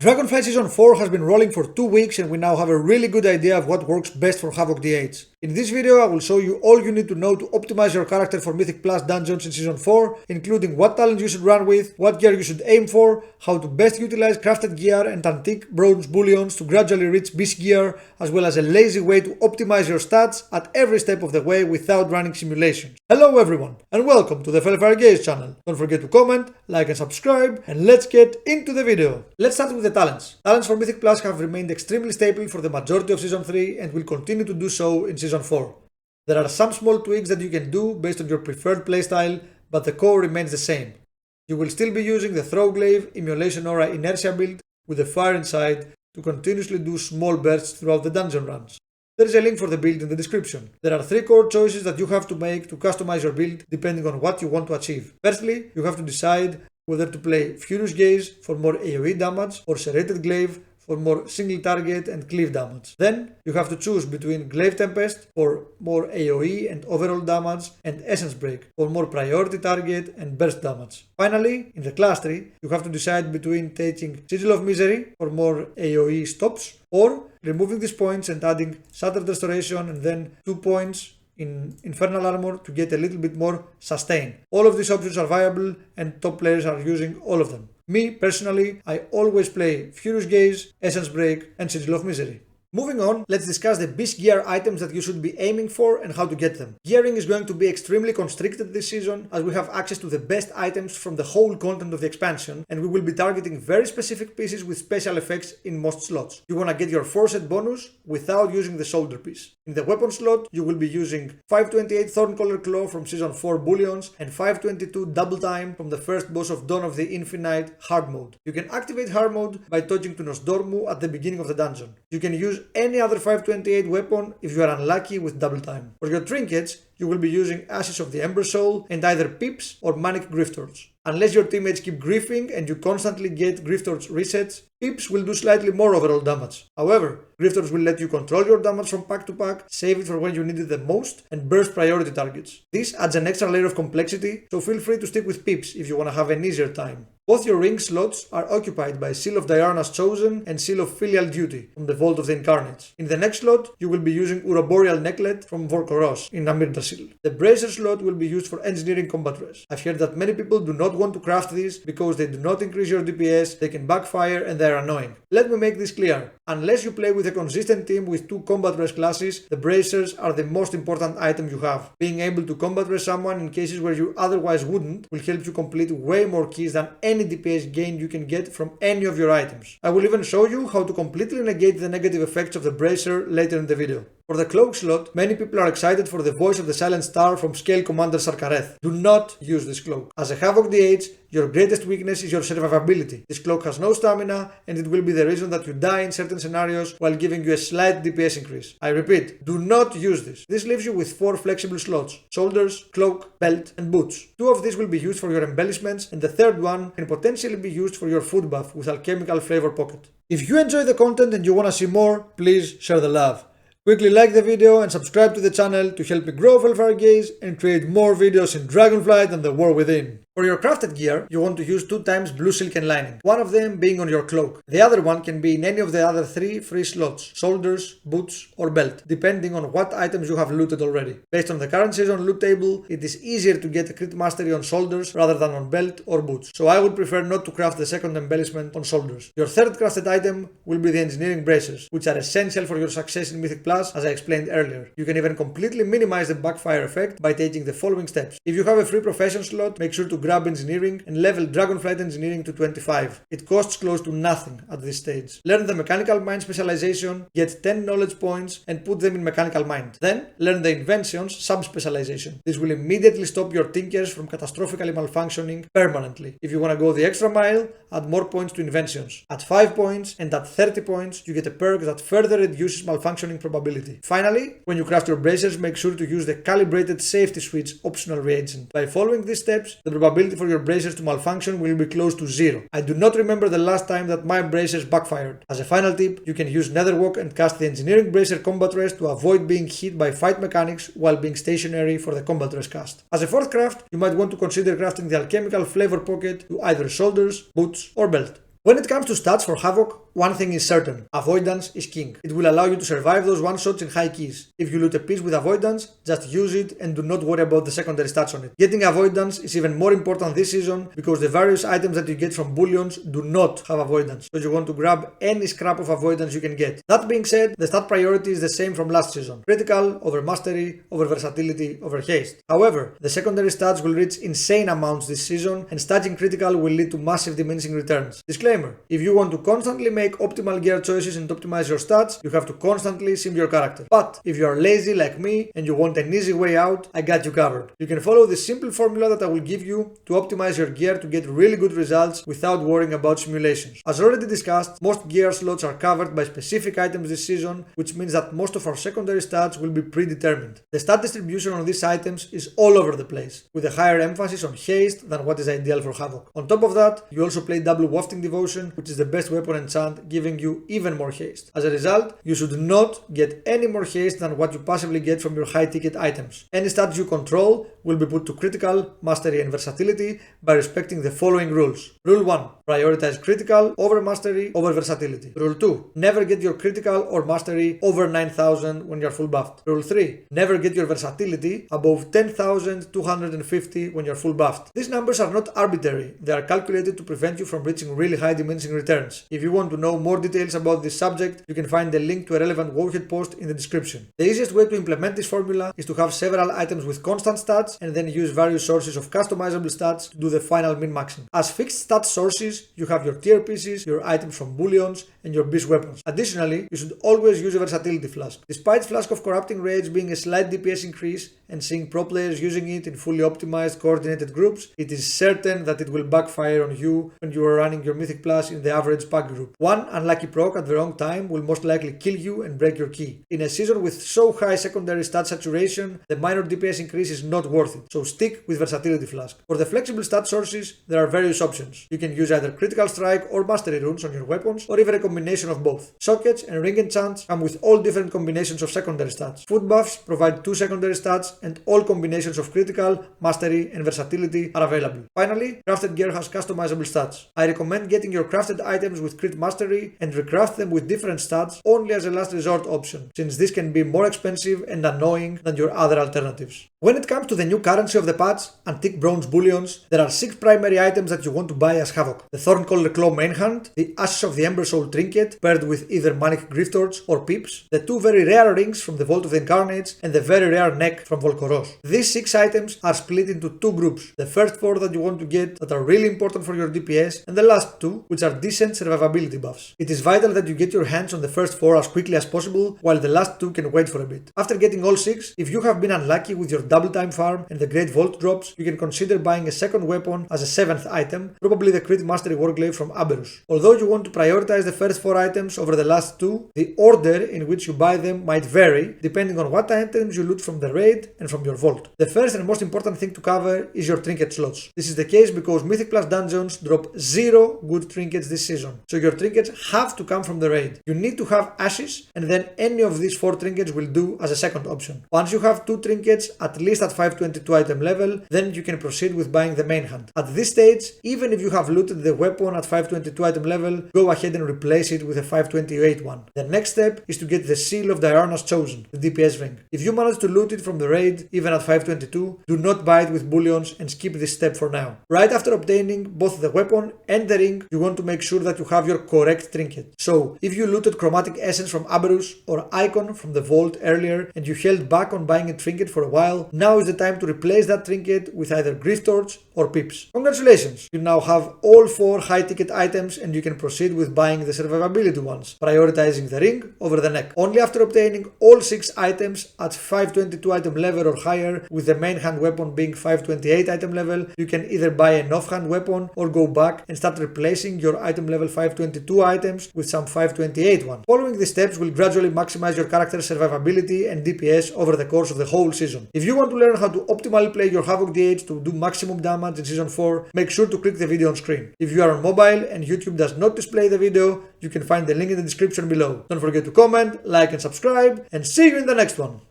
Dragonflight Season 4 has been rolling for 2 weeks and we now have a really good idea of what works best for Havoc DH. In this video I will show you all you need to know to optimize your character for Mythic Plus dungeons in Season 4, including what talent you should run with, what gear you should aim for, how to best utilize crafted gear and antique bronze bullions to gradually reach Bis Gear, as well as a lazy way to optimize your stats at every step of the way without running simulations. Hello everyone and welcome to the Felfar channel. Don't forget to comment, like and subscribe, and let's get into the video. Let's start with the talents. Talents for Mythic Plus have remained extremely stable for the majority of Season 3 and will continue to do so in Season 4. There are some small tweaks that you can do based on your preferred playstyle, but the core remains the same. You will still be using the Throw Glaive, Immolation Aura Inertia build with the fire inside to continuously do small bursts throughout the dungeon runs. There is a link for the build in the description. There are 3 core choices that you have to make to customize your build depending on what you want to achieve. Firstly, you have to decide whether to play Furious Gaze for more AoE damage or Serrated Glaive for more single target and cleave damage. Then you have to choose between Glaive Tempest for more AoE and overall damage and Essence Break for more priority target and burst damage. Finally, in the class tree, you have to decide between taking Sigil of Misery for more AoE stops or removing these points and adding Shattered Restoration and then 2 points in Infernal Armor to get a little bit more sustain. All of these options are viable and top players are using all of them. Me, personally, I always play Furious Gaze, Essence Break and Sigil of Misery. Moving on, let's discuss the Bis Gear items that you should be aiming for and how to get them. Gearing is going to be extremely constricted this season as we have access to the best items from the whole content of the expansion and we will be targeting very specific pieces with special effects in most slots. You want to get your 4-set bonus without using the shoulder piece. In the weapon slot, you will be using 528 Thorncaller Claw from Season 4 Bullions and 522 Double Time from the first boss of Dawn of the Infinite Hard Mode. You can activate Hard Mode by touching to Nosdormu at the beginning of the dungeon. You can use any other 528 weapon if you are unlucky with Double Time. For your trinkets, you will be using Ashes of the Ember Soul and either Pips or Manic Griftors. Unless your teammates keep griefing and you constantly get Griftors resets, Pips will do slightly more overall damage. However, Griftors will let you control your damage from pack to pack, save it for when you need it the most, and burst priority targets. This adds an extra layer of complexity, so feel free to stick with Pips if you want to have an easier time. Both your ring slots are occupied by Seal of Diarna's Chosen and Seal of Filial Duty from the Vault of the Incarnates. In the next slot, you will be using Uroboreal Necklet from Vorkoros in Amirdasil. The Bracer slot will be used for Engineering Combat Res. I've heard that many people do not want to craft these because they do not increase your DPS, they can backfire and they are annoying. Let me make this clear. Unless you play with a consistent team with 2 Combat Res classes, the Bracers are the most important item you have. Being able to Combat Res someone in cases where you otherwise wouldn't will help you complete way more keys than any DPS gain you can get from any of your items. I will even show you how to completely negate the negative effects of the Bracer later in the video. For the Cloak slot, many people are excited for the voice of the Silent Star from Scale Commander Sarkareth. Do not use this cloak. As a Havoc DH, your greatest weakness is your survivability. This cloak has no stamina and it will be the reason that you die in certain scenarios while giving you a slight DPS increase. I repeat, do not use this. This leaves you with 4 flexible slots: shoulders, cloak, belt and boots. 2 of these will be used for your embellishments and the third one can potentially be used for your food buff with Alchemical Flavor Pocket. If you enjoy the content and you want to see more, please share the love. Quickly like the video and subscribe to the channel to help me grow Felfar and create more videos in Dragonflight and the War Within. For your crafted gear, you want to use 2 times blue silken lining, one of them being on your cloak. The other one can be in any of the other 3 free slots: shoulders, boots or belt, depending on what items you have looted already. Based on the current season loot table, it is easier to get a crit mastery on shoulders rather than on belt or boots, so I would prefer not to craft the second embellishment on shoulders. Your third crafted item will be the Engineering Bracers, which are essential for your success in Mythic Plus, as I explained earlier. You can even completely minimize the backfire effect by taking the following steps. If you have a free profession slot, make sure to grab Engineering and level Dragonflight Engineering to 25. It costs close to nothing at this stage. Learn the Mechanical Mind specialization, get 10 knowledge points and put them in Mechanical Mind. Then learn the Inventions sub-specialization. This will immediately stop your Tinkers from catastrophically malfunctioning permanently. If you want to go the extra mile, add more points to Inventions. At 5 points and at 30 points, you get a perk that further reduces malfunctioning probability. Finally, when you craft your bracers, make sure to use the Calibrated Safety Switch optional reagent. By following these steps, the probability for your bracers to malfunction will be close to 0. I do not remember the last time that my bracers backfired. As a final tip, you can use Netherwalk and cast the Engineering Bracer Combat Rest to avoid being hit by fight mechanics while being stationary for the Combat Rest cast. As a fourth craft, you might want to consider crafting the Alchemical Flavor Pocket to either shoulders, boots or belt. When it comes to stats for Havoc, one thing is certain, avoidance is king. It will allow you to survive those one-shots in high keys. If you loot a piece with avoidance, just use it and do not worry about the secondary stats on it. Getting avoidance is even more important this season because the various items that you get from Bullions do not have avoidance, so you want to grab any scrap of avoidance you can get. That being said, the stat priority is the same from last season. Critical over mastery, over versatility, over haste. However, the secondary stats will reach insane amounts this season and stacking critical will lead to massive diminishing returns. Disclaimer: if you want to constantly make optimal gear choices and optimize your stats, you have to constantly sim your character. But if you are lazy like me and you want an easy way out, I got you covered. You can follow this simple formula that I will give you to optimize your gear to get really good results without worrying about simulations. As already discussed, most gear slots are covered by specific items this season, which means that most of our secondary stats will be predetermined. The stat distribution on these items is all over the place, with a higher emphasis on haste than what is ideal for Havoc. On top of that, you also play double wafting devotion, which is the best weapon enchant, giving you even more haste. As a result, you should not get any more haste than what you possibly get from your high ticket items. Any stats you control will be put to critical, mastery and versatility by respecting the following rules. Rule 1. Prioritize critical over mastery over versatility. Rule 2. Never get your critical or mastery over 9000 when you are full buffed. Rule 3. Never get your versatility above 10,250 when you are full buffed. These numbers are not arbitrary, they are calculated to prevent you from reaching really high diminishing returns. If you want to know more details about this subject, you can find the link to a relevant Wowhead post in the description. The easiest way to implement this formula is to have several items with constant stats and then use various sources of customizable stats to do the final min-maxing. As fixed stat sources, you have your tier pieces, your items from Bullions, and your Bis weapons. Additionally, you should always use a versatility flask. Despite Flask of Corrupting Rage being a slight DPS increase and seeing pro players using it in fully optimized coordinated groups, it is certain that it will backfire on you when you are running your Mythic Plus in the average pack group. One unlucky proc at the wrong time will most likely kill you and break your key. In a season with so high secondary stat saturation, the minor DPS increase is not worth it, so stick with Versatility Flask. For the flexible stat sources, there are various options. You can use either Critical Strike or Mastery runes on your weapons, or even a combination of both. Sockets and ring enchants come with all different combinations of secondary stats. Foot buffs provide 2 secondary stats, and all combinations of critical, mastery, and versatility are available. Finally, crafted gear has customizable stats. I recommend getting your crafted items with crit mastery and recraft them with different stats only as a last resort option, since this can be more expensive and annoying than your other alternatives. When it comes to the new currency of the patch, Antique Bronze Bullions, there are 6 primary items that you want to buy as Havoc. The Thorncaller Claw main hand, the Ashes of the Ember Soul trinket paired with either Manic Griftors or Pips, the 2 very rare rings from the Vault of the Incarnates, and the very rare neck from Volkoros. These 6 items are split into 2 groups, the first 4 that you want to get that are really important for your DPS, and the last 2 which are decent survivability buffs. It is vital that you get your hands on the first 4 as quickly as possible, while the last 2 can wait for a bit. After getting all 6, if you have been unlucky with your double time farm and the Great Vault drops, you can consider buying a second weapon as a 7th item, probably the Crit Mastery Warglaive from Aberus. Although you want to prioritize the first 4 items over the last 2, the order in which you buy them might vary depending on what items you loot from the raid and from your vault. The first and most important thing to cover is your trinket slots. This is the case because Mythic Plus dungeons drop 0 good trinkets this season, so your trinkets have to come from the raid. You need to have ashes, and then any of these 4 trinkets will do as a second option. Once you have 2 trinkets at least at 522 item level, then you can proceed with buying the main hand. At this stage, even if you have looted the weapon at 522 item level, go ahead and replace it with a 528 one. The next step is to get the Seal of Diarna's Chosen, the DPS ring. If you manage to loot it from the raid, even at 522, do not buy it with Bullions and skip this step for now. Right after obtaining both the weapon and the ring, you want to make sure that you have your correct trinket. So, if you looted Chromatic Essence from Aberus or Icon from the vault earlier and you held back on buying a trinket for a while, now is the time to replace that trinket with either Griftors or Pips. Congratulations! You now have all 4 high ticket items and you can proceed with buying the survivability ones, prioritizing the ring over the neck. Only after obtaining all 6 items at 522 item level or higher, with the main hand weapon being 528 item level, you can either buy an offhand weapon or go back and start replacing your item level 522 items with some 528 ones. Following these steps will gradually maximize your character's survivability and DPS over the course of the whole season. If you want to learn how to optimally play your Havoc DH to do maximum damage in Season 4, make sure to click the video on screen. If you are on mobile and YouTube does not display the video, you can find the link in the description below. Don't forget to comment, like and subscribe, and see you in the next one.